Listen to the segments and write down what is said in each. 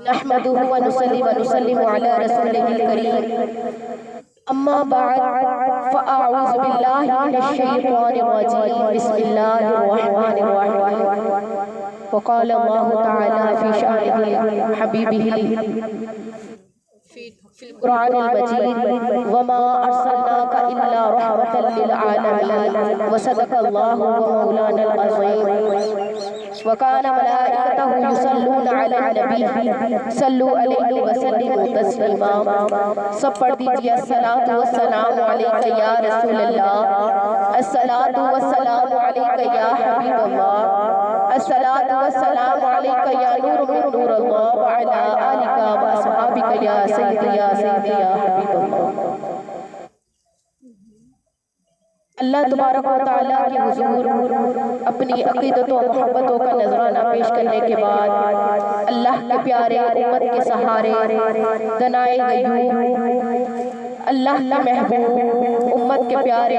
نحمده ونصلي على رسوله الكريم اما بعد فاعوذ بالله من الشيطان الرجيم بسم الله الرحمن الرحيم وقال الله تعالى في شأنه حبيبه في القرآن المجيد وما أرسلناك إلا رحمة للعالمين وصدق الله ومولانا العظيم وكان ملائكته يصلون على النبي صلوا عليه وسلموا تسليما سب پڑھ دیجئے الصلاة والسلام علیک یا رسول اللہ، الصلاة والسلام علیک یا حبیب اللہ، الصلاة والسلام علیک یا نور من نور اللہ وعلا آلک و اصحابک یا سیدی یا سیدی یا حبیب اللہ۔ اللہ تبارک و تعالیٰ کی حضور اپنی عقیدت و محبتوں کا نذرانہ پیش کرنے کے بعد اللہ کے پیارے امت کے سہارے دنائے غیوب اللہ کے محبوب امت کے پیارے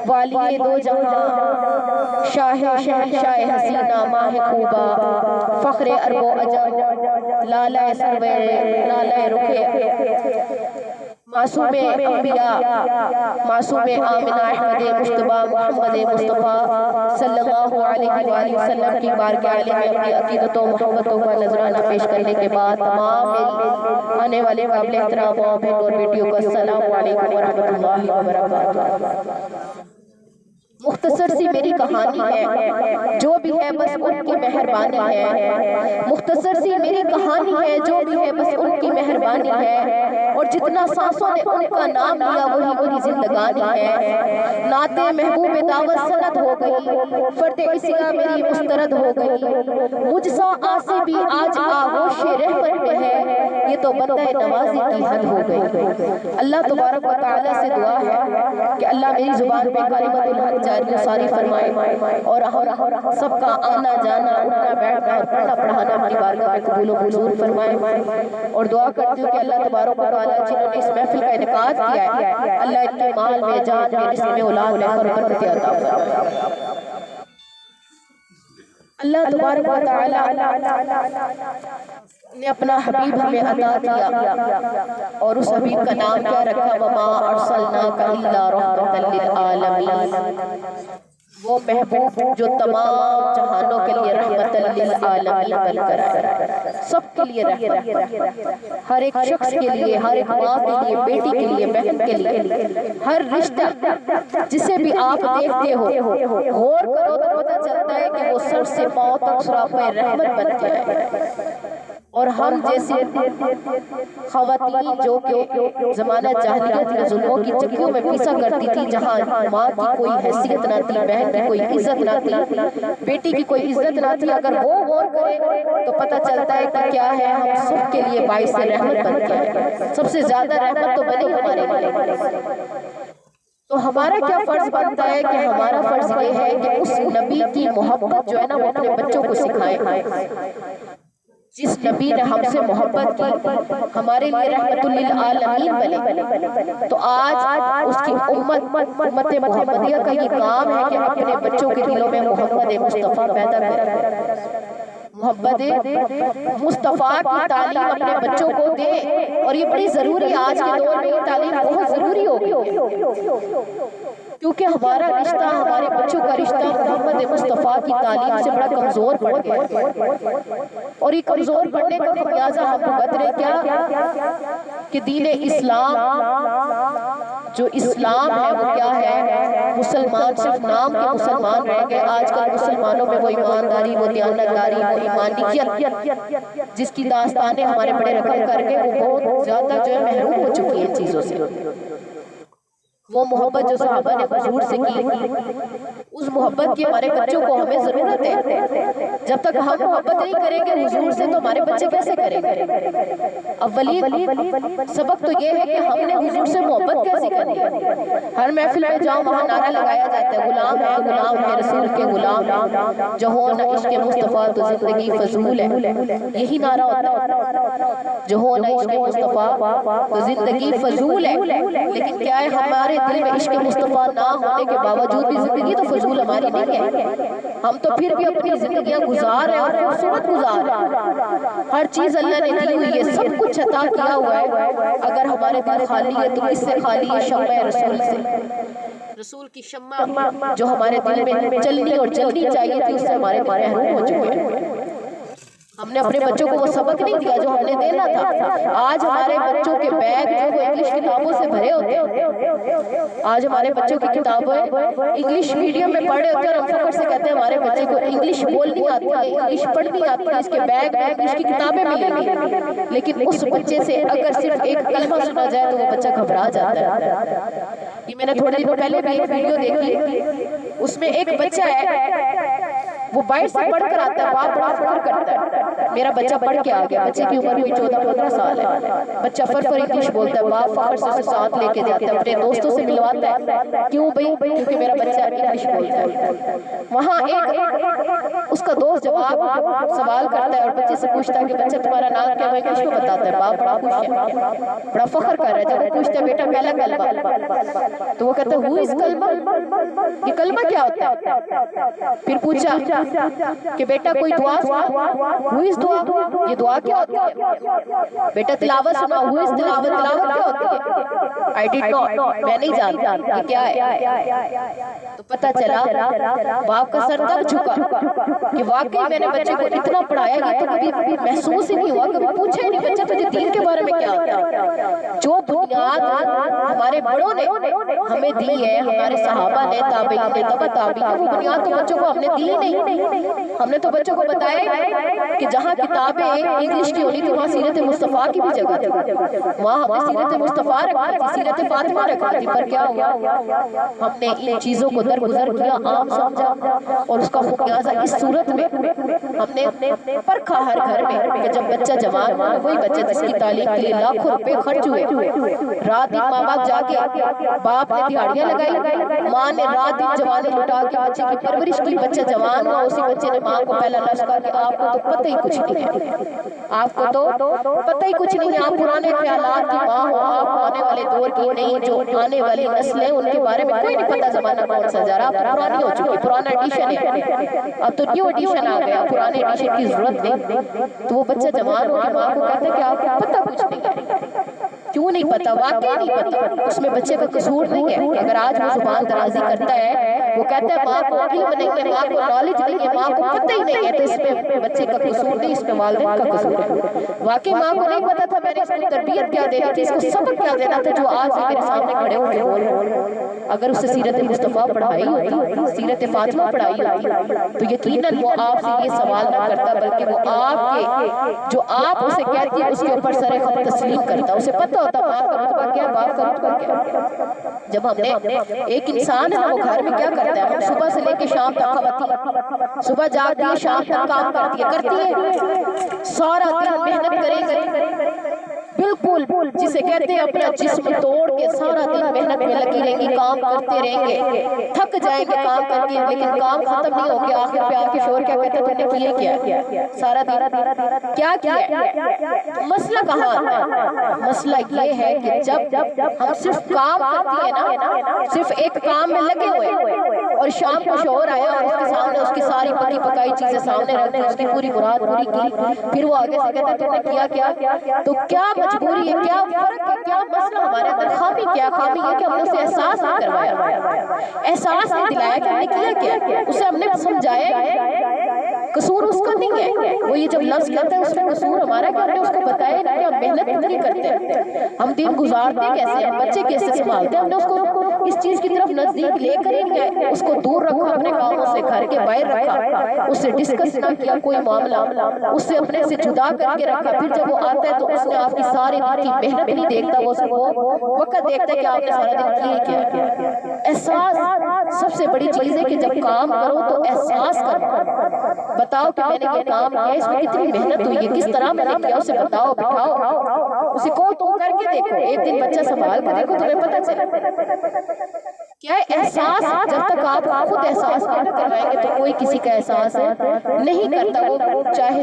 والی دو جہاں شاہ شہنشاہ حسینہ ماہ خوبہ فخر عرب و عجم لالہ سرور لالہ رخ معصوم انبیاء معصوم آمنہ احمد مجتبیٰ محمد مصطفیٰ صلی اللہ علیہ وآلہ وسلم کی بارگاہ علی میں اپنی عقیدت و محبتوں کا نذرانہ پیش کرنے کے بعد تمام آنے والے قابل احترام بہن اور بیٹیوں کو السلام علیکم ورحمۃ اللہ وبرکاتہ۔ مختصر سی میری کہانی ہے، جو بھی ہے بس ان کی مہربانی ہے، مختصر سی میری کہانی ہے، جو بھی ہے بس ان کی مہربانی ہے، اور جتنا سانسوں نے ان کا نام لیا وہی وہی زندگانی ہے۔ نعت محبوب دعوت سند ہو گئی، فرد اسیہ میری مسترد ہو گئی، مجھ سا آسے بھی آج آغوش رحمت میں ہے، یہ تو بندہ نوازی کی حد ہو گئی۔ اللہ تبارک و تعالیٰ سے دعا ہے کہ اللہ میری زبان پہ کلمۃ الحق جاری و ساری فرمائے، اور سب کا آنا جانا اٹھنا بیٹھنا اور پڑھنا پڑھانا اپنی بارگاہ میں قبول و منظور فرمائے، اور دعا کرتی ہوں کہ اللہ تبارک و تعالیٰ جنہوں نے اس محفل کا انعقاد کیا ہے اللہ ان کے مال میں جان میں رزق میں اولاد میں برکت عطا فرمائے۔ اللہ تبارک و تعالیٰ نے اپنا حبیب ہمیں عطا کیا، اور اس حبیب کا نام کیا رکھا؟ وما ارسلناک الا رحمۃ للعالمین، وہ محبوب جو تمام جہانوں کے لیے رحمت للعالمین بن کر آئے، سب کے لیے رحمت، ہر ایک شخص کے لیے، ہر ایک ماں کے لیے، بیٹی کے لیے، بہن کے لیے، ہر رشتہ جسے بھی آپ دیکھتے ہو غور کرو تو پتہ چلتا ہے کہ وہ سر سے پاؤں تک سراپے رحمت بن کے آئے۔ اور ہم جیسے خواتین جو کہ زمانہ جاہلیت کے ظلموں کی چکیوں میں پیسا کرتی تھی، جہاں ماں کی کوئی حیثیت نہ تھی، بہن کی کوئی عزت نہ تھی، بیٹی کی کوئی عزت نہ تھی، اگر وہ غور کرے تو پتہ چلتا ہے کہ کیا ہے، ہم سب کے لیے باعث رحمت بن کے ہیں۔ سب سے زیادہ رحمت تو بنی ہمارے لیے۔ تو ہمارا کیا فرض بنتا ہے کہ ہمارا فرض یہ ہے کہ اس نبی کی محبت جو ہے نا وہ اپنے بچوں کو سکھائیں۔ جس نبی نے ہم سے محبت کی، ہمارے لیے رحمت للعالمین بنے، تو آج اس کی امت محمدیہ کا یہ کام ہے کہ اپنے بچوں کے دلوں میں محمد مصطفیٰ پیدا کرے، محمد مصطفیٰ کی تعلیم اپنے بچوں کو دے، اور یہ بڑی ضروری ہے، آج کے دور میں یہ تعلیم بہت ضروری ہو گئی، کیونکہ ہمارا رشتہ، ہمارے بچوں کا رشتہ محمد مصطفیٰ کی تعلیم سے بڑا کمزور پڑ گیا، اور یہ کمزور پڑنے کا خمیازہ ہم بھگت رہے کیا کہ دین اسلام جو اسلام ہے وہ کیا ہے؟ مسلمان صرف نام کے مسلمان رہ گئے۔ آج کل مسلمانوں میں وہ ایمانداری، وہ دیانتداری، وہ ایمانیت جس کی داستانیں ہمارے بڑے رقم کر کے وہ بہت زیادہ جو ہے محروم ہو چکی ہیں چیزوں سے۔ وہ محبت جو صحابہ نے حضور سے کی، اس محبت کی ہمارے بچوں کو ہمیں ضرورت ہے۔ جب تک ہم محبت نہیں کریں گے حضور سے تو ہمارے بچے کیسے کریں گے؟ اولین سبق تو یہ ہے کہ ہم نے حضور سے محبت کیسے کرنی ہے۔ ہر محفل میں جاؤ وہاں نعرہ لگایا جاتا ہے غلام ہے رسول کے غلام، جو ہو نہ عشق مصطفیٰ تو زندگی فضول ہے، یہی نعرہ ہوتا ہے، جو ہو نہ عشق مصطفیٰ تو زندگی فضول ہے۔ لیکن کیا ہے، ہمارے دل میں عشق مصطفیٰ نہ ہونے کے باوجود بھی زندگی تو فضول فضول ہماری نہیں ہے، ہم تو پھر بھی اپنی زندگیاں گزار رہے ہیں اور خوبصورت گزار رہے ہیں، ہر چیز اللہ نے دی ہوئی ہے، سب کچھ عطا کیا ہوا ہے، اگر ہمارے دل خالی ہے تو کس سے خالی ہے؟ شمع رسول سے، رسول کی شمع جو ہمارے دل میں چلنی اور جلنی چاہیے تھی، اس سے ہمارے دل محروم ہو چکے ہیں۔ ہم نے اپنے بچوں کو وہ سبق نہیں دیا جو ہم نے دینا تھا۔ آج ہمارے بچوں کے بیگ جو وہ انگلش کتابوں سے بھرے ہوتے ہیں، آج ہمارے بچوں کی کتابیں انگلش میڈیم میں پڑھے ہوتے ہیں، اور ہم فخر سے کہتے ہیں ہمارے بچے کو انگلش بولنی آتی ہے، انگلش پڑھنی آتی ہے، اس کے بیگ میں انگلش کی کتابیں ملیں گی، لیکن اس بچے سے اگر صرف ایک کلمہ سنا جائے تو وہ بچہ گھبرا جاتا ہے۔ یہ میں نے تھوڑے دنوں پہلے بھی ایک ویڈیو دیکھی، اس میں ایک بچہ ہے، وہ باہر سے پڑھ کر آتا ہے، باپ بڑا فخر کرتا ہے میرا بچہ پڑھ کے آ گیا، بچے کی عمر کوئی 14-15 سال ہے، بچہ فر انگلش بولتا ہے، باپ فخر سے ساتھ لے کے جاتا ہے، اپنے دوستوں سے ملواتا ہے، کیوں بھئی؟ کیونکہ میرا بچہ انگلش بولتا ہے۔ وہاں ایک اس کا دوست جواب سوال کرتا ہے اور بچے سے پوچھتا ہے کہ بچہ تمہارا نام کیا ہے؟ انگلش میں بتاتا ہے، باپ بڑا خوش ہے، بڑا فخر کر رہا ہے۔ جب وہ پوچھتا ہے بیٹا پہلا کلمہ، تو وہ کہتا ہے ہو از کلمہ، یہ کلمہ کیا ہوتا ہے؟ پھر پوچھا کہ بیٹا کوئی دعا سنا، ہو از دعا، یہ دعا کیا ہوتی ہے؟ بیٹا تلاوت سنا، ہو از تلاوت، تلاوت کیا ہوتی ہے؟ آئی ڈڈ ناٹ، میں نہیں جانتا یہ کیا ہے۔ تو پتہ چلا باپ کا سر تک جھکا کہ واقعی میں نے بچے کو اتنا پڑھایا، یہ تو کبھی محسوس ہی نہیں ہوا، کبھی پوچھا ہی نہیں بچہ تجھے دین کے بارے میں کیا ہوتا ہے۔ جو بنیاد ہمارے بڑوں نے ہمیں دی ہے، ہمارے صحابہ نے، تابعین نے، تبع تابعین نے، وہ بنیاد تو بچوں کو ہم نے دی نہیں۔ ہم نے تو بچوں کو بتایا کہ جہاں کتابیں انگلش کی ہونی تھی وہاں سیرت مصطفیٰ کی بھی جگہ تھی، وہاں ہمیں سیرت مصطفیٰ رکھی تھی، سیرت فاطمہ رکھی تھی، پر کیا ہوا؟ ہم نے ان چیزوں کو درگزر کیا، عام سمجھا، اور اس کا خمیازہ اس صورت میں ہم نے پرکھا ہر گھر میں کہ جب بچہ جوان ہوا، وہی بچہ جس کی تعلیم کے لیے لاکھوں روپے خرچ ہوئے، رات دن ماں باپ جاگے، باپ نے دیہڑیاں لگائی، ماں نے رات دن جوانی لٹا کے بچے کی پرورش کی، بچہ جوان ہوا، اسی بچے نے ماں کو پہلا لفظ کہا کہ آپ کو تو پتہ ہی کچھ نہیں ہے، آپ کو تو پتہ ہی کچھ نہیں ہے، آپ پرانے خیالات کی ماں ہو، آپ آنے والے دور کی نہیں، جو آنے والی نسلیں ان کے بارے میں کوئی نہیں پتہ زمانہ کون سا جا رہا، آپ پرانی ہو چکی، پرانا ایڈیشن ہے، اب تو نیو ایڈیشن آ گیا، پرانے ایڈیشن کی ضرورت نہیں۔ تو وہ بچہ جوان ہو کے ماں کو کہتا ہے کہ آپ کو پتہ کچھ نہیں ہے، کیوں نہیں پتا؟ واقعی نہیں پتا، اس میں بچے کا قصور نہیں ہے، اگر آج وہ زبان درازی کرتا ہے، وہ کہتا ہے ماں کو علم نہیں ہے، ماں کو نالج نہیں ہے، ماں کو پتہ ہی نہیں ہے، تو اس میں بچے کا قصور نہیں، اس میں والدین کا قصور ہے۔ واقعی ماں کو نہیں پتا تھا میں نے اس کو تربیت کیا دینی تھی، اس کو سبق کیا دینا تھا جو آج میرے سامنے کھڑے ہو کے بول رہے ہیں۔ اگر اسے سیرت مصطفیٰ پڑھائی ہوتی، سیرت فاطمہ پڑھائی ہوتی، تو یقیناً وہ آپ سے یہ سوال نہ کرتا، بلکہ وہ آپ کے جو آپ اسے کہتی ہے اس کے اوپر سر خط تسلیم کرتا، اسے پتہ ہوتا ماں کا رتبہ کیا، باپ کا رتبہ کیا۔ جب ہم نے ایک انسان ہے وہ گھر میں کیا کرتا ہے، ہم صبح سے لے کے شام تک خواتین صبح جاگتی ہے، شام تک کام کرتی ہے، سارا دن محنت کریں گے، بالکل جسے کہتے ہیں اپنا جسم توڑ کے سارا دن محنت میں لگی رہیں گی، کام کرتے رہیں گے، تھک جائیں گے کام کر کے، لیکن کام ختم نہیں ہو گیا، آخر پہ آ کے شوہر کیا کہتے ہیں تم نے کیا سارا دن کیا کیا؟ مسئلہ کہاں آتا ہے؟ مسئلہ یہ ہے کہ جب ہم صرف کام کرتی ہیں نا، صرف ایک کام میں لگے ہوئے، اور شام کو شوہر آیا اور اس کے سامنے اس کی ساری پکی پکائی چیزیں سامنے رکھ دی، اس کی پوری مراد پوری کی، پھر وہ آگے سے کہتا ہے تم نے کیا، تو کیا مجبوری ہے، کیا فرق ہے، کیا مسئلہ ہمارے اندر؟ خامی کیا؟ خامی ہے کہ ہم نے اسے احساس نہیں کروایا، احساس نہیں دلایا کہ ہم نے کیا، اسے ہم نے سمجھایا، قصور اس کا نہیں ہے، وہ یہ جب لفظ کہتا ہے اس میں قصور ہمارا کیا، ہم نے اس کو بتایا نہیں کہ ہم محنت کتنی کرتے ہیں، ہم دن گزارتے کیسے ہیں، بچے کیسے سنبھالتے ہیں، ہم نے اس کو اس چیز کی طرف نزدیک لے کر ہی نہیں، اس کو دور رکھا اپنے کاموں سے، گھر کے باہر رکھا، اس سے ڈسکس نہ کیا کوئی معاملہ، اس سے اپنے سے جدا کر کے رکھا، پھر جب وہ آتا ہے تو اس نے آپ کی ساری دن کی محنت نہیں دیکھتا، وہ وقت دیکھتا ہے کہ آپ نے سارا دن کیا۔ احساس سب سے بڑی چیز ہے کہ جب کام کرو تو احساس کرو، بتاؤ کہ میں نے یہ کام کیا، اس میں کتنی محنت ہوئی ہے، کس طرح میں نے کیا، اسے بتاؤ، بٹھاؤ، اسے کہو تم کر کے دیکھو، ایک دن بچہ سنبھال کے دیکھو تمہیں پتہ چلے کیا ہے احساس۔ جب تک آپ خود احساس نہیں کروائیں گے تو کوئی کسی کا احساس نہیں کرتا، وہ چاہے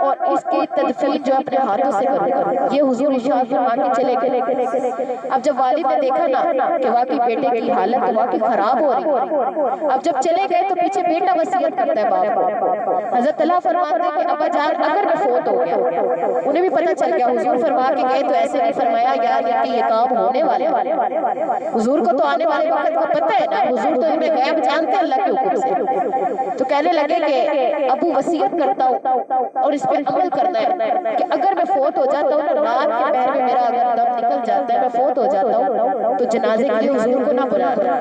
اور اس کی تدفین جو اپنے ہاتھوں سے کروں گا۔ یہ حضور ارشاد فرما کے چلے گئے۔ اب جب والد نے دیکھا نا کہ واقعی بیٹے کی حالت واقعی خراب ہو رہی، اب جب چلے گئے تو پیچھے بیٹا وصیت کرتا ہے باپ کو۔ حضرت اللہ فرماتے ہیں کہ ابا جان اگر میں فوت ہو گیا، انہیں بھی پتہ چل گیا، حضور فرما کے گئے تو ایسے نہیں فرمایا یار کہ یہ کام ہونے والے حضور کو تو آنے والے وقت کو پتہ ہے نا، حضور تو انہیں غیب جانتے ہیں اللہ کے حکم سے۔ تو کہنے لگے کہ ابو وصیت کرتا ہوں اور اس پہ عمل کرنا ہے کہ اگر میں فوت ہو جاتا ہوں، رات کے پہر میں میرا اگر دم نکل جاتا ہے، میں فوت ہو جاتا ہوں، تو جنازے کے لیے حضور کو نہ بلانا،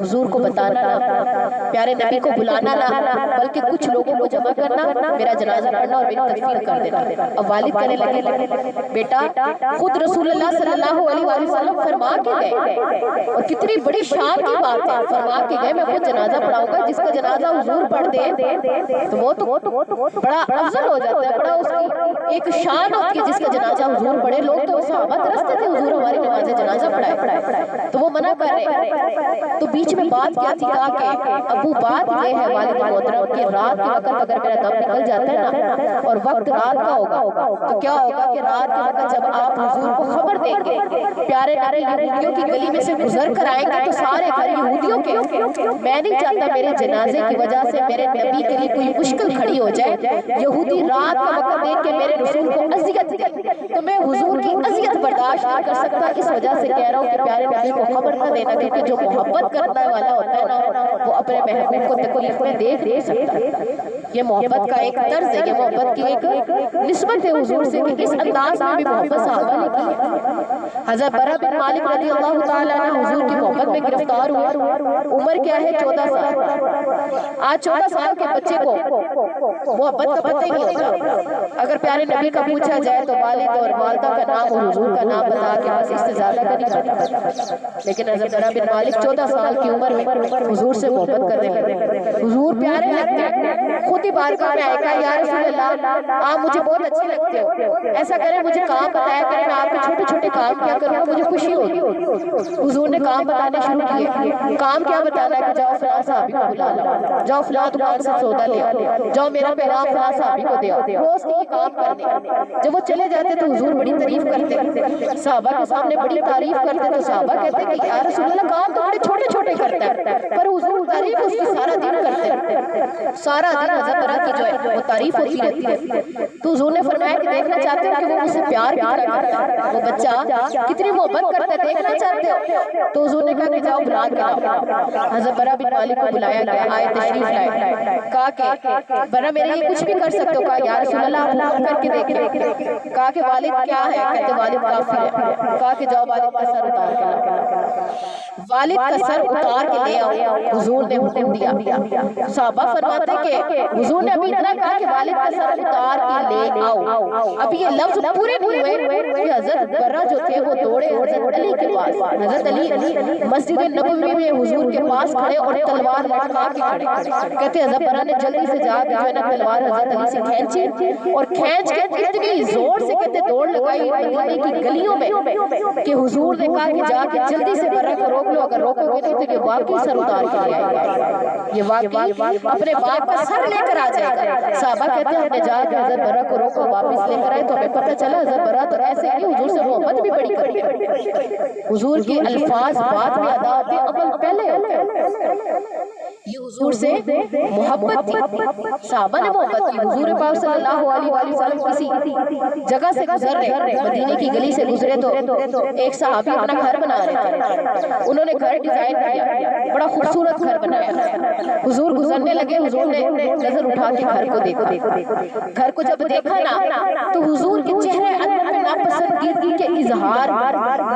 حضور کو بتانا نہ، پیارے نبی کو بلانا نہ، بلکہ کچھ لوگوں کو جمع کرنا، میرا جنازہ پڑھنا اور میری تدفین کر دینا۔ اب والد کہنے لگے بیٹا خود رسول اللہ صلی اللہ علیہ وسلم فرما کے گئے، اور کتنی بڑی شان کی بات ہے، فرما کے گئے میں وہ جنازہ پڑھاؤں گا جس کا جنازہ حضور پڑھ دے تو وہ تو بڑا افضل ہو جاتا ہے، بڑا اس کی ایک شان ہوتی ہے جس کا جنازہ حضور پڑھے۔ لوگ تو صحابہ ترستے تھے حضور ہماری نماز جنازہ پڑھائے، تو وہ منع کر رہے۔ تو بیچ میں بات کیا تھی، کہا کہ ابو بات یہ ہے والد محترم کہ رات کے وقت اگر میرا دم نکل جاتا ہے نا اور وقت رات کا ہوگا تو کیا ہوگا کہ رات کے وقت جب آپ حضور کو خبر دیں گے، پیارے نبی یہودیوں کی گلی میں سے گزر کر آئیں گے تو سارے گھر یہودیوں کے، میں نہیں چاہتا میرے جنازے کی وجہ سے میرے نبی کے لیے کوئی مشکل کھڑی ہو جائے، یہودی رات کا وقت دیکھ کے میرے رسول کو اذیت دے تو میں حضور کی اذیت برداشت نہیں کر سکتا، اس وجہ سے کہہ رہا ہوں کہ پیارے نبی کو خبر نہ دینا، کیونکہ جو محبت کرنے والا ہوتا ہے نا وہ اپنے محبوب کو تکلیف میں دیکھ نہیں سکتا۔ یہ محبت کا ایک طرز ہے، یہ محبت کی ایک نسبت ہے حضور سے کہ اس انداز میں بھی محبت صحابہ نے کی ہے۔ حضرت برا بن مالک رضی اللہ تعالیٰ عنہ حضور کی محبت میں گرفتار ہوئے، عمر کیا ہے 14 سال۔ آج 14 سال کے بچے کو محبت کا پتہ ہی نہیں ہوتا، اگر پیارے نبی کا پوچھا جائے تو والد اور والدہ کا نام اور حضور کا نام بتا کے بس اس سے زیادہ کا نہیں پتا۔ لیکن حضرت برا بن مالک 14 سال کی عمر میں حضور سے محبت کرنے لگے، حضور پیارے لگتے ہیں، خود ہی بارگاہ میں آئے گا یا رسول اللہ آپ مجھے بہت اچھے لگتے ہو، ایسا کریں مجھے کام بتایا کریں، میں آپ کے چھوٹے چھوٹے کام کیا کروں گا، مجھے خوشی ہوگی۔ حضور نے کام بتانے شروع کیے، کام کیا بتانا ہے کہ جاؤ فلاں صحابی کو بلا لاؤ، جاؤ فلاں دکان سے سودا لے آؤ، جاؤ میرا پیغام فلاں صحابی کو دے آؤ، روز کے کام کرنے۔ جب وہ چلے جاتے تو حضور بڑی تعریف کرتے، صحابہ کے سامنے بڑی تعریف کرتے تو صحابہ کہتے کہ یا رسول اللہ کام تو بڑے چھوٹے چھوٹے کرتا ہے، پر حضور تعریف اس کی سارا دن کرتے ہیں، سارا دن حضرت برا کی جو ہے وہ تعریف ہوتی رہتی ہے۔ تو حضور نے فرمایا کہ دیکھنا چاہتے ہو کہ وہ مجھ سے پیار کتنا کرتا ہے، وہ بچہ کتنی محبت کرتا ہے، دیکھنا چاہتے ہو؟ تو حضور نے کہا کہ جاؤ بلا کے آؤ۔ حضرت برا بن مالک کو بلایا گیا، آئے تشریف لائے، کہا کہ برا میرے لیے کچھ بھی کر سکتے ہو؟ کہا یا رسول اللہ آپ حکم کر کے دیکھیں۔ کہا کہ والد کیا ہے؟ کہتے والد کافر ہے۔ کہا کہ جاؤ والد کا سر اتار کے لاؤ، والد کا سر اتار کے لے آؤ، حضور نے حکم دیا۔ صحابہ فرماتے کہ حضور نے ابھی اتنا کہا کہ والد کا سر اتار کے لے آؤ، ابھی یہ لفظ پورے نہیں ہوئے کہ حضرت برا جو تھے وہ دوڑے حضرت علی کے پاس، حضرت علی مسجد نبوی میں حضور کے پاس کھڑے اور تلوار لٹکا کے کھڑے، کہتے حضرت برا نے جلدی سے جا کے جو ہے نا تلوار حضرت علی سے کھینچی اور کھینچ کے اتنی زور سے کہتے دوڑ لگائی مدینے کی گلیوں میں کہ حضور نے کہا کہ جا کے جلدی سے برا کو روک لو، اگر روکو گے تو یہ واقعی سر اتار کے لے آئے گا، یہ واقعی اپنے باپ کا سر لے کر آ جائے گا۔ صحابہ کہتے ہیں ہم نے جا کے حضرت برا کو روکو، واپس لے کر آئے تو ہمیں پتہ چلا حضرت برا تو ایسے ہی حضور سے محبت بھی بڑی کرتے ہیں، حضور کے الفاظ بعد میں ادا ہوتے، عمل پہلے ہوتے ہیں۔ یہ حضور سے محبت تھی، صحابہ نے محبت کی۔ حضور پاک صلی اللہ علیہ وسلم کسی جگہ سے گزر رہے، مدینے کی گلی سے گزرے تو ایک صحابی اپنا گھر بنا رہے تھے، انہوں نے گھر ڈیزائن کیا، بڑا خوبصورت گھر بنایا، حضور گزرنے لگے، حضور نے نظر اٹھا کے گھر کو دیکھا، گھر کو جب دیکھا نا تو حضور کے چہرے اندر میں ناپسندیدگی کے اظہار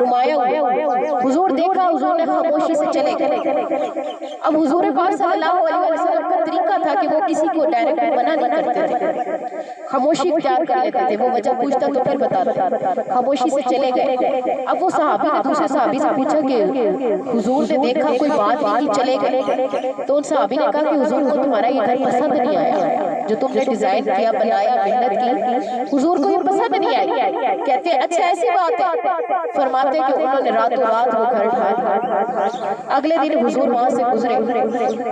نمایاں ہوئے، حضور دیکھا، حضور نے خاموشی سے چلے گئے۔ اب حضور پاک صلی اللہ علیہ وسلم کا طریقہ تھا کہ وہ کسی کو ڈائریکٹ منع نہیں کرتے تھے، خاموشی اختیار کر لیتے تھے، وہ وجہ پوچھتا تو پھر بتاتا، خاموشی سے چلے گئے۔ اب وہ صحابی نے دوسرے صحابی سے پوچھا کہ حضور نے دیکھا کوئی بات نہیں چلے گئے، تو ان صحابی نے کہا کہ حضور کو تمہارا یہ گھر پسند نہیں آیا، جو تم نے ڈیزائن کیا بنایا محنت کی حضور کو یہ پسند نہیں آئی. کہتے ہیں اچھا ایسی بات ہے. فرماتے کہ انہوں نے راتوں رات وہ گھر ڈھایا. اگلے دن حضور وہاں سے گزرے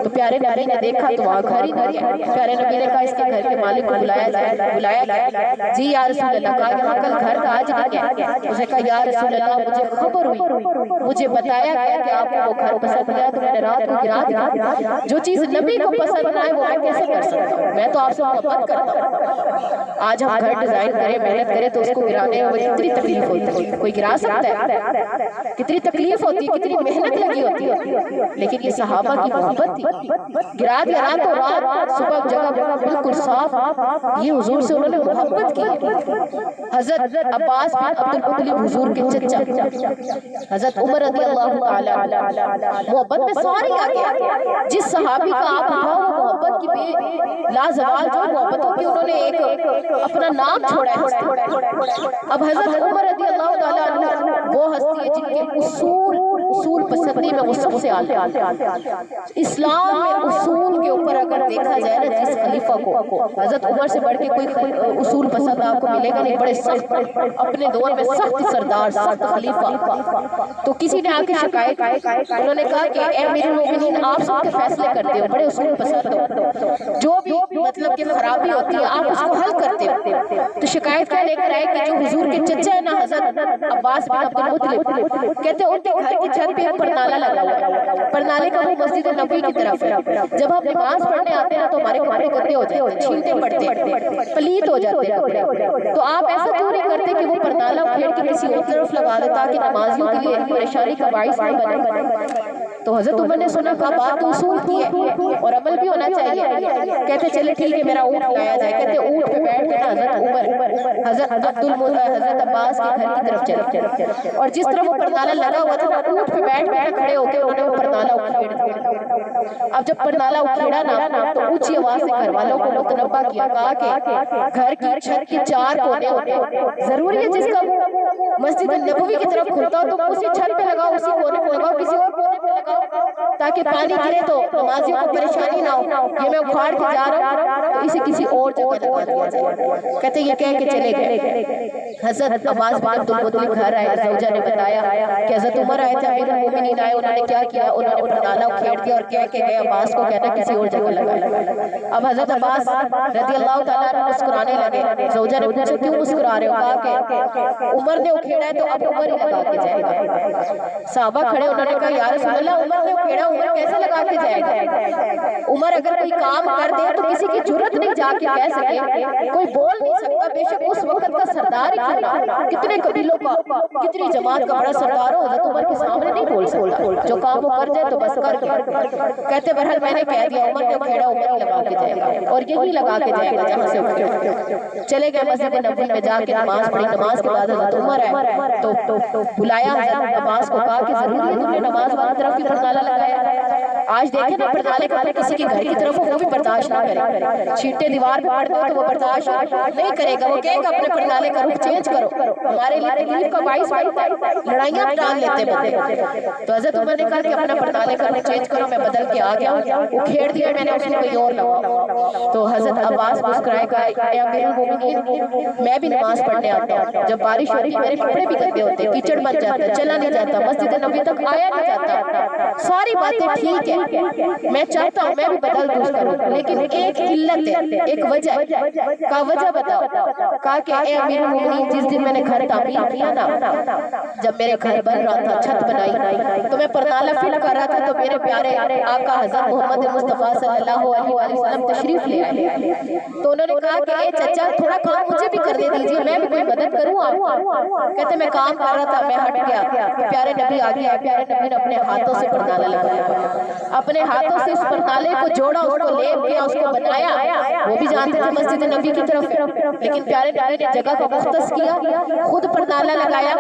تو پیارے نبی نے دیکھا تو وہاں گھر ہی نہیں ہے. پیارے نبی نے کہا اس کے گھر کے مالک کو بلایا جائے. جی یا رسول اللہ. کہا یہاں کل گھر تھا آج نہیں ہے. اس نے کہا یا رسول اللہ مجھے خبر ہوئی, مجھے بتایا گیا کہ آپ کو وہ گھر پسند آیا تو میں نے رات کو گرا دیا. جو چیز نبی کو پسند نہ آئے وہ میں کیسے کر سکتا ہوں؟ میں تو آپ سے محبت کرتا ہوں. آج ہم گھر ڈیزائن کریں محنت کریں تو اس کو گرانے میں کتنی تکلیف ہوتی ہے. کوئی گرا سکتا ہے؟ کتنی تکلیف ہوتی ہے, کتنی محنت لگی ہوتی ہے. لیکن یہ صحابہ کی محبت تھی. گرا دیا راتوں رات, صبح جگہ بالکل صاف. یہ حضور سے انہوں نے محبت کی. حضرت عباس بن عبد المطلب حضور کے چچا, حضرت عمر رضی اللہ تعالی محبت میں سارے آگے. جس صحابی کا آپ ہوا وہ محبت کی بے لازوال جو محبتوں کی انہوں نے ایک اپنا نام چھوڑا ہے. اب حضرت عمر رضی اللہ تعالی عنہ وہ ہستی ہے جن کے اصول پسندی میں وہ سب سے آلے. اسلام میں اصول کے اوپر اگر دیکھا جائے نا جس خلیفہ کو حضرت عمر سے بڑھ کے کوئی اصول پسند آپ کو ملے گا نہیں. بڑے سخت اپنے دور میں سخت سردار سخت خلیفہ. تو کسی نے آ کے شکایت, انہوں نے کہا کہ اے امیر المومنین آپ سب کے فیصلے کرتے ہو, بڑے اصول پسند ہو, جو بھی مطلب کہ خرابی ہوتی ہے آپ اس کو حل کرتے ہو. تو شکایت کیا لے کر آئے کہ جو حضور کے چچا ہے نا حضرت عباس بن عبد المطلب, کہتے ہیں ان کے گھر کی چھت پہ پرنالا لگا ہوا ہے. پرنالے کا وہ مسجد نبوی کی طرف ہے. جب ہم نماز پڑھنے آتے ہیں تو ہمارے کپڑے گندے ہو جاتے ہیں, چھینٹے پڑتے ہیں, پلیت ہو جاتے ہیں. تو آپ ایسا کیوں نہیں کرتے کہ وہ پرنالا اکھیڑ کے کسی اور طرف لگا دے تاکہ نمازیوں کے لیے پریشانی کا باعث نہ بنے. تو حضرت عمر نے سنا کہا بات تو اصول کی ہے اور عمل بھی ہونا چاہیے. کہتے چلے ٹھیک ہے میرا اونٹ لایا جائے. کہتے اونٹ پہ بیٹھ کے حضرت عمر حضرت عباس کے گھر کی طرف چلے, اور جس طرح وہ پرنالا لگا ہوا تھا اونٹ پہ بیٹھ کے کھڑے ہو کے انہوں نے وہ پرنالا اکھیڑ دیا. اب جب پرنالا اکھیڑا نا تو اونچی آواز سے گھر والوں کو متنبہ کیا, کہا کہ گھر کی چھت کے 4 کونے ہوتے ہیں, ضروری ہے جس کا مسجد نبوی کی طرف کھلتا ہو تو اسی چھت پہ لگاؤ, اسی کونے پہ لگاؤ, کسی اور کونے پہ لگاؤ تاکہ پانی گرے تو نمازیوں کو پریشانی نہ ہو. یہ میں اکھاڑ کے جا رہا ہوں تو اسے کسی اور جگہ لگا دیا جائے. کہتے یہ کہہ کے چلے گئے. حضرت عباس بن عبد المطلب گھر آئے. زوجہ نے بتایا کہ حضرت عمر آئے تھے, امیر المومنین آئے. انہوں نے کیا کیا, انہوں نے پرنالا اکھیڑ دیا اور کہہ کے گئے عباس کو کہنا کسی اور جگہ لگا. اب حضرت عباس رضی اللہ تعالیٰ عنہ مسکرانے لگے. زوجہ نے پوچھا کیوں مسکرا رہے ہو؟ کہا کہ عمر نے اکھیڑا ہے تو اب عمر ہی لگا کے جائے گا. صحابہ کھڑے, انہوں نے کہا یا رسول اللہ عمر نے اکھیڑا, عمر کیسے لگا کے جائے گا؟ عمر اگر کوئی کام کر دے تو کسی کی جرت نہیں جا کے کہہ سکے, کوئی بول نہیں سکتا, بے شک اس وقت کا سردار ہی کیوں نہ, کتنے قبیلوں کا کتنی جماعت کا بڑا سردار ہو, حضرت عمر کے سامنے نہیں بول سکتا. جو کام وہ کر جائے تو بس کر کے. کہتے بہرحال میں نے کہہ دیا, عمر نے اکھیڑا, عمر ہی لگا کے جائے گا اور یہی لگا کے جائے گا جہاں سے اکھیڑا. چلے گئے مسجد نبوی میں جا کے نماز پڑھی. نماز کے بعد حضرت عمر آئے تو بلایا حضرت عباس کو, کہا کہ ضروری ہے تم نے نماز والی طرف بھی پرنالا لگایا. آج دیکھیں نا پرنالے کا کسی کے گھر کی طرف وہ بھی برداشت نہ کرے, چھینٹے دیوار پہ پڑتے ہو تو وہ برداشت نہیں کرے گا, وہ کہے گا اپنے پرنالے کا رخ چینج کرو, ہمارے لیے تکلیف کا باعث بنتا ہے, لڑائیاں ٹال لیتے بندے. تو حضرت عمر نے کہا کہ اپنا پرنالے کا رخ چینج کرو, میں بدل کے آ گیا, وہ کھیڑ دیا میں نے, اس کو کوئی اور لگا. تو حضرت عباس مسکرائے کہا اے امیر المومنین میں بھی نماز پڑھنے آتا ہوں, جب بارش ہوتی میرے کپڑے بھی گندے ہوتے, کیچڑ بن جاتا, چلا نہیں جاتا, مسجد نبوی تک آیا نہیں جاتا. ساری باتیں ٹھیک ہے, میں چاہتا ہوں میں بھی بدل دوست کروں, لیکن ایک علت ہے, ایک وجہ کا وجہ بتاؤ. کہا کہ اے امیر المومنین جس دن میں نے گھر تعمیر کیا نا, جب میرے گھر بن رہا تھا, چھت بنائی تو میں پرنالا فٹ کر رہا تھا تو میرے پیارے آقا حضرت محمد مصطفیٰ صلی اللہ علیہ وسلم تشریف لے آئے. تو انہوں نے کہا کہ اے چچا تھوڑا کام مجھے بھی کرنے دیجیے, میں بھی کوئی مدد کروں آپ کو. کہتے میں کام کر رہا تھا, میں ہٹ گیا, پیارے نبی آگے آئے. پیارے نبی نے اپنے ہاتھوں سے پرنالا لگایا, اپنے ہاتھوں سے اس پرنالے کو جوڑا, اس کو لیپ کیا, اس کو بنایا. وہ بھی جانتے تھے مسجد نبی کی طرف, لیکن پیارے نبی نے جگہ کو مختص کیا, خود پرنالا لگایا.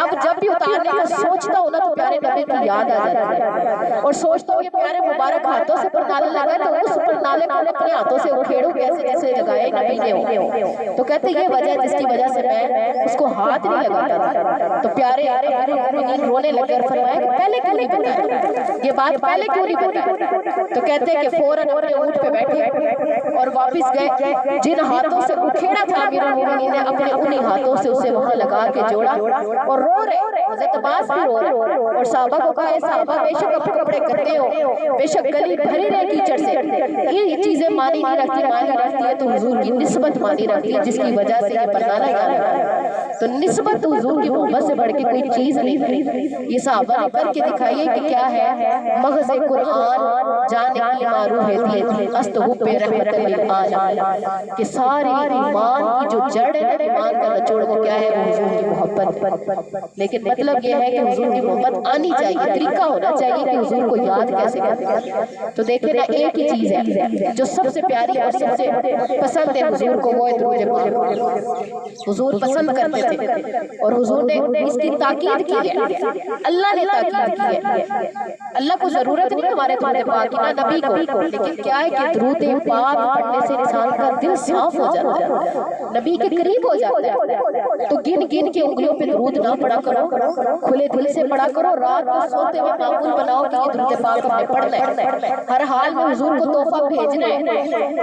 اب جب بھی اتار اتارنے کا سوچتا ہوں نا تو پیارے نبی کی یاد آ جاتی ہے، اور سوچتا ہوں یہ پیارے مبارک ہاتھوں سے پرنالے لگائے تو اس پرنالے کو اپنے ہاتھوں سے اکھیڑوں کیسے جیسے لگائے نبی نے ہو۔ تو کہتے یہ وجہ جس کی وجہ سے میں اس کو ہاتھ نہیں لگاتا تھا۔ تو پیارے امیر رونے لگے اور فرمایا کہ پہلے کیوں نہیں بتایا، یہ بات پہلے کیوں نہیں بتایا؟ تو کہتے کہ فوراً اپنے اونٹ پہ بیٹھے اور واپس گئے، جن ہاتھوں سے اکھیڑا تھا امیر المومنین نے اپنے انہی ہاتھوں سے اسے وہاں لگا کے جوڑا اور رو رہے، حضرت عباس بھی رو رہے، اور صحابہ کو کہا اے صحابہ بے شک اپنے کپڑے گندے ہو، بے شک گلی بھری رہے کیچڑ سے، یہ چیزیں مانی نہیں رکھتی، مانی رکھتی ہے تو حضور کی نسبت مانی رکھتی ہے جس کی وجہ سے یہ پرنالہ یہاں لگا۔ تو نسبت حضور کی محبت سے بڑھ کے کوئی چیز نہیں ہے۔ یہ صحابہ نے کر کے دکھائیے کہ کیا ہے، مغز قرآن جان کی معروف ہے استحب رحمت للعالم، کہ ساری ایمان کی جو جڑ ہے، ایمان کا نچوڑ وہ کیا ہے، وہ حضور کی محبت۔ لیکن مطلب یہ ہے کہ حضور کی محبت آنی چاہیے، طریقہ ہونا چاہیے کہ حضور کو یاد کیسے کرتے ہیں۔ تو دیکھیں نا ایک ہی چیز ہے جو سب سے پیاری اور سب سے پسند ہے حضور کو، وہ ہے درود پاک۔ حضور پسند کرتے تھے اور حضور نے اس کی تاکید کی ہے، اللہ نے تاکید کی ہے۔ اللہ کو ضرورت نہیں ہمارے درود پاک کی، نہ نبی کو، لیکن کیا ہے کہ درود پاک پڑھنے سے انسان کا دل صاف ہو جاتا ہے، نبی کے قریب ہو جاتا ہے۔ تو گن گن کے انگلیوں پہ درود نہ پڑھا کرو، کھلے دل سے پڑھا کرو، رات کو سوتے ہوئے معمول بناؤ کہ یہ درود پاک ہم نے پڑھنا ہے، ہر حال میں حضور کو تحفہ بھیجنا ہے۔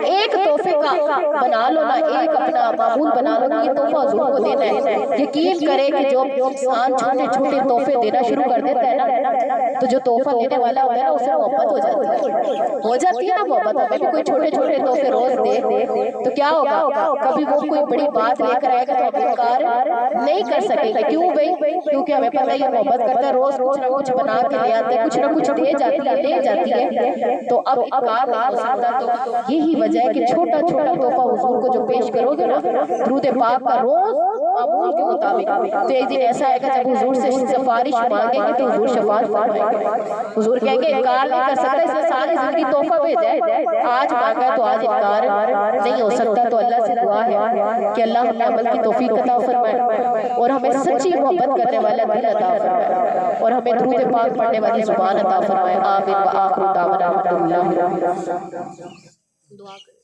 ایک تحفے کا بنا لو نا، ایک اپنا معمول بنا لو کہ یہ تحفہ حضور کو دینا ہے۔ یقین کرے کہ جو انسان چھوٹے چھوٹے تحفے دینا شروع کر دیتا ہے نا، تو جو تحفہ دینے والا ہوتا ہے نا اسے محبت ہو جاتی ہے نا محبت۔ ہمیں بھی کوئی چھوٹے چھوٹے تحفے روز دے تو کیا ہوگا، کبھی وہ کوئی بڑی بات لے کر آئے گا تو ہم انکار نہیں کر سکیں گے۔ کیوں بھئی؟ کیونکہ ہمیں پتہ یہ محبت کرتا ہے، روز کچھ نہ کچھ بنا کے لے آتے ہیں، کچھ نہ کچھ دے جاتی ہے، تو اب انکار نہیں ہو سکتا۔ تو یہی وجہ ہے کہ چھوٹا چھوٹا تحفہ حضور کو جو پیش کرو گے نا درود پاک کا روز معمول کے مطابق، تو ایک دن ایسا آئے گا جب حضور سے سفارش مانگیں گے تو حضور شفاعت فرمائیں گے۔ حضور کہیں گے انکار نہیں کر سکتا، اس نے ساری زندگی تحفہ بھیجا ہے، آج مانگا ہے تو آج انکار نہیں ہو سکتا۔ تو اللہ سے دعا ہے کہ اللہ ہمیں عمل کی توفیق عطا فرمائے اور ہمیں سچی محبت کرنے والا دل عطا فرمائے اور ہمیں درود پاک پڑھنے والی زبان عطا فرمائے۔ آمین و آخر دعوانا الحمدللہ۔ دعا کریں۔